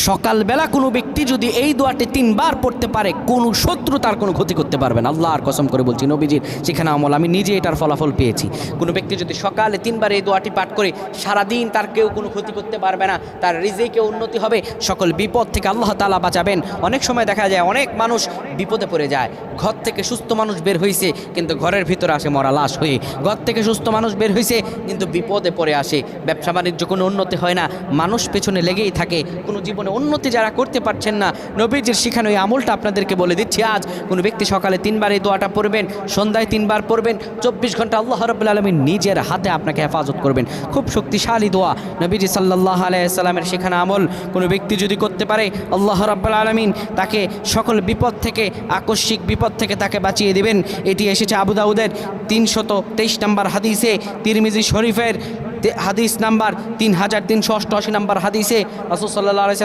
সকালবেলা কোনো ব্যক্তি যদি এই দোয়াটি 3 বার পড়তে পারে, কোনো শত্রু তার কোনো ক্ষতি করতে পারবে না। আল্লাহর কসম করে বলছি, নবীজির সেখানে আমল, আমি নিজে এটার ফলাফল পেয়েছি। কোনো ব্যক্তি যদি সকালে 3 বার এই দোয়াটি পাঠ করে, সারাদিন তার কেউ কোনো ক্ষতি করতে পারবে না, তার রিজিকে উন্নতি হবে, সকল বিপদ থেকে আল্লাহ তাআলা বাঁচাবেন। অনেক সময় দেখা যায় অনেক মানুষ বিপদে পড়ে যায়, ঘর থেকে সুস্থ মানুষ বের হয়েছে কিন্তু ঘরের ভিতরে আসে মরা লাশ হয়ে, ঘর থেকে সুস্থ মানুষ বের হয়েছে কিন্তু বিপদে পড়ে আসে, ব্যবসা বাণিজ্য কোনো উন্নতি হয় না, মানুষ পেছনে লেগেই থাকে, কোনো জীবনে উন্নতি যারা করতে পারছেন না। নবীজির শিখানো এই আমলটা আপনাদেরকে বলে দিচ্ছি আজ। কোনো ব্যক্তি সকালে 3 বার এই দোয়াটা পড়বেন, সন্ধ্যায় 3 বার পড়বেন, 24 ঘন্টা আল্লাহ রাব্বুল আলামিন নিজের হাতে আপনাকে হেফাজত করবেন। খুব শক্তিশালী দোয়া, নবীজি সাল্লাল্লাহু আলাইহি সাল্লামের শেখানো আমল। কোনো ব্যক্তি যদি করতে পারে, আল্লাহ রাব্বুল আলামিন তাকে সকল বিপদ থেকে, আকস্মিক বিপদ থেকে তাকে বাঁচিয়ে দিবেন। এটি এসেছে আবু দাউদের 323 নম্বর হাদিসে, তিরমিজি শরীফের হাদিস নাম্বার 3388 নম্বর হাদিসে রাসূল সাল্লাল্লাহু আলাইহি ওয়াসাল্লাম